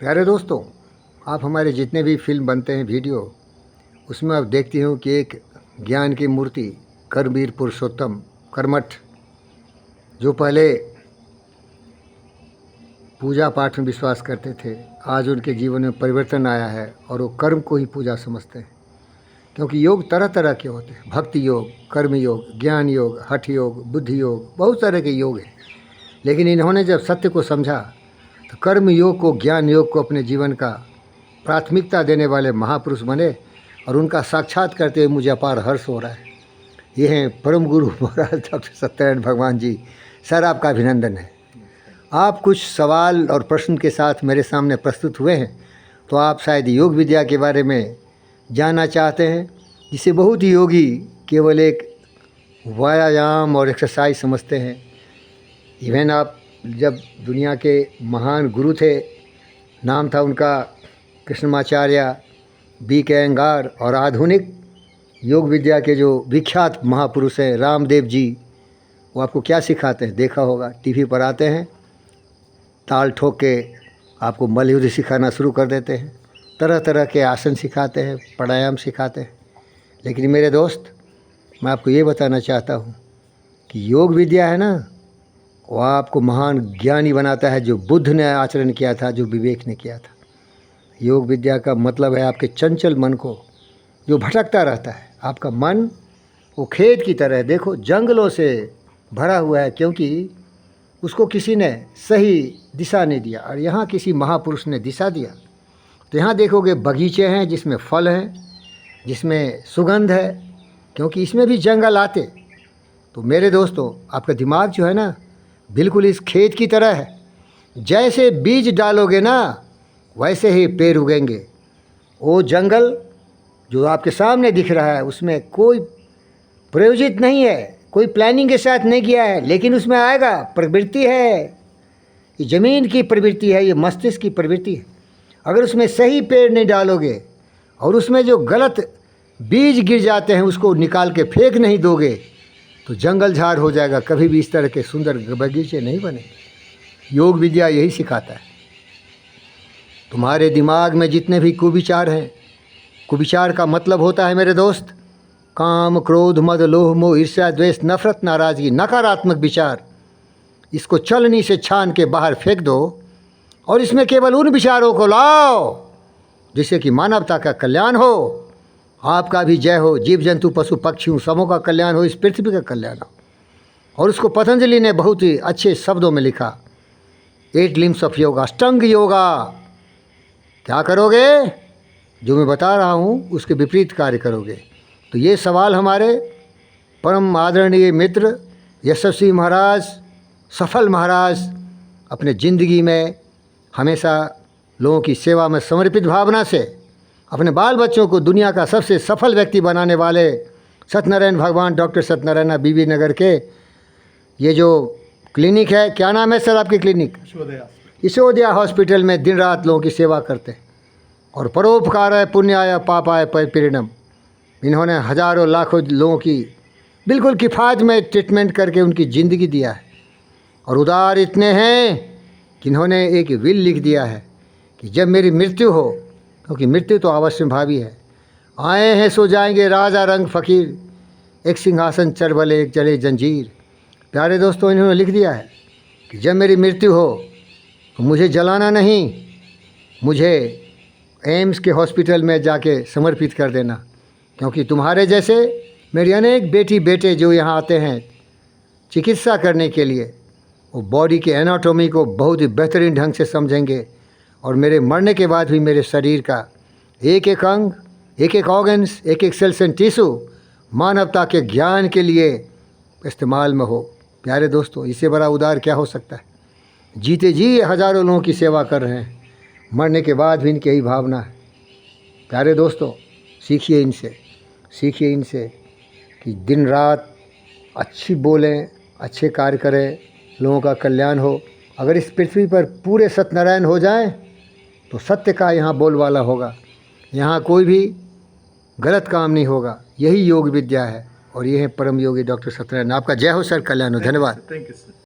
प्यारे दोस्तों, आप हमारे जितने भी फिल्म बनते हैं वीडियो, उसमें आप देखते हो कि एक ज्ञान की मूर्ति कर्मवीर पुरुषोत्तम कर्मठ, जो पहले पूजा पाठ में विश्वास करते थे, आज उनके जीवन में परिवर्तन आया है और वो कर्म को ही पूजा समझते हैं। क्योंकि योग तरह तरह के होते हैं, भक्ति योग, कर्म योग, ज्ञान योग, हठ योग, बुद्धि योग, बहुत तरह के योग हैं। लेकिन इन्होंने जब सत्य को समझा तो कर्म योग को, ज्ञान योग को अपने जीवन का प्राथमिकता देने वाले महापुरुष बने और उनका साक्षात करते हुए मुझे अपार हर्ष हो रहा है। ये हैं परम गुरु महाराज डॉक्टर सत्यनारायण भगवान जी। सर, आपका अभिनंदन है। आप कुछ सवाल और प्रश्न के साथ मेरे सामने प्रस्तुत हुए हैं, तो आप शायद योग विद्या के बारे में जानना चाहते हैं, जिसे बहुत ही योगी केवल एक व्यायाम और एक्सरसाइज समझते हैं। इवन आप जब दुनिया के महान गुरु थे, नाम था उनका कृष्णमाचार्य, बी के अयंगार, और आधुनिक योग विद्या के जो विख्यात महापुरुष हैं रामदेव जी, वो आपको क्या सिखाते हैं? देखा होगा, टीवी पर आते हैं, ताल ठोक के आपको मल्लयुद्ध सिखाना शुरू कर देते हैं, तरह तरह के आसन सिखाते हैं, प्राणायाम सिखाते हैं। लेकिन मेरे दोस्त, मैं आपको ये बताना चाहता हूँ कि योग विद्या है ना, वो आपको महान ज्ञानी बनाता है, जो बुद्ध ने आचरण किया था, जो विवेक ने किया था। योग विद्या का मतलब है आपके चंचल मन को, जो भटकता रहता है। आपका मन वो खेत की तरह है, देखो जंगलों से भरा हुआ है, क्योंकि उसको किसी ने सही दिशा नहीं दिया, और यहाँ किसी महापुरुष ने दिशा दिया। तो यहाँ देखोगे बगीचे हैं जिसमें फल हैं, जिसमें सुगंध है, क्योंकि इसमें भी जंगल आते। तो मेरे दोस्तों, आपका दिमाग जो है ना, बिल्कुल इस खेत की तरह है। जैसे बीज डालोगे ना, वैसे ही पेड़ उगेंगे। वो जंगल जो आपके सामने दिख रहा है, उसमें कोई प्रयोजित नहीं है, कोई प्लानिंग के साथ नहीं किया है, लेकिन उसमें आएगा। प्रवृत्ति है, ये ज़मीन की प्रवृत्ति है, ये मस्तिष्क की प्रवृत्ति है। अगर उसमें सही पेड़ नहीं डालोगे और उसमें जो गलत बीज गिर जाते हैं उसको निकाल के फेंक नहीं दोगे, तो जंगल झाड़ हो जाएगा। कभी भी इस तरह के सुंदर बगीचे नहीं बनेंगे। योग विद्या यही सिखाता है। तुम्हारे दिमाग में जितने भी कुविचार हैं, कुविचार का मतलब होता है मेरे दोस्त, काम, क्रोध, मद, लोभ, मोह, ईर्ष्या, द्वेष, नफरत, नाराज़गी, नकारात्मक विचार। इसको चलनी से छान के बाहर फेंक दो और इसमें केवल उन विचारों को लाओ जिससे कि मानवता का कल्याण हो, आपका भी जय हो, जीव जंतु पशु पक्षियों सबों का कल्याण हो, इस पृथ्वी का कल्याण हो। और उसको पतंजलि ने बहुत ही अच्छे शब्दों में लिखा, 8 लिम्स ऑफ योगा, अष्टांग योगा। क्या करोगे? जो मैं बता रहा हूँ उसके विपरीत कार्य करोगे। तो ये सवाल हमारे परम आदरणीय मित्र यशस्वी महाराज, सफल महाराज, अपने ज़िंदगी में हमेशा लोगों की सेवा में समर्पित भावना से अपने बाल बच्चों को दुनिया का सबसे सफल व्यक्ति बनाने वाले सत्यनारायण भगवान डॉक्टर सत्यनारायण बीबी नगर के ये जो क्लिनिक है, क्या नाम है सर आपकी क्लिनिक? यशोदया हॉस्पिटल में दिन रात लोगों की सेवा करते हैं। और परोपकार पुण्याय पापाय परिणम। इन्होंने हजारों लाखों लोगों की बिल्कुल किफ़ायत में ट्रीटमेंट करके उनकी ज़िंदगी दिया है। और उदार इतने हैं कि इन्होंने एक विल लिख दिया है कि जब मेरी मृत्यु हो, क्योंकि मृत्यु तो अवश्य भावी है, आए हैं सो जाएंगे राजा रंग फ़कीर, एक सिंहासन चरबले एक चले जंजीर। प्यारे दोस्तों, इन्होंने लिख दिया है कि जब मेरी मृत्यु हो तो मुझे जलाना नहीं, मुझे एम्स के हॉस्पिटल में जाके समर्पित कर देना। क्योंकि तुम्हारे जैसे मेरी अनेक बेटी बेटे जो यहाँ आते हैं चिकित्सा करने के लिए, वो बॉडी के एनाटॉमी को बहुत ही बेहतरीन ढंग से समझेंगे, और मेरे मरने के बाद भी मेरे शरीर का एक एक अंग, एक एक ऑर्गन्स, एक एक सेल्स एंड टिश्यू मानवता के ज्ञान के लिए इस्तेमाल में हो। प्यारे दोस्तों, इससे बड़ा उदार क्या हो सकता है? जीते जी हज़ारों लोगों की सेवा कर रहे हैं, मरने के बाद भी इनकी यही भावना है। प्यारे दोस्तों, सीखिए इनसे कि दिन रात अच्छी बोलें, अच्छे कार्य करें, लोगों का कल्याण हो। अगर इस पृथ्वी पर पूरे सत्यनारायण हो जाएं, तो सत्य का यहाँ बोलबाला होगा, यहाँ कोई भी गलत काम नहीं होगा। यही योग विद्या है, और ये है परम योगी डॉक्टर सत्यनारायण। आपका जय हो सर, कल्याण हो। धन्यवाद।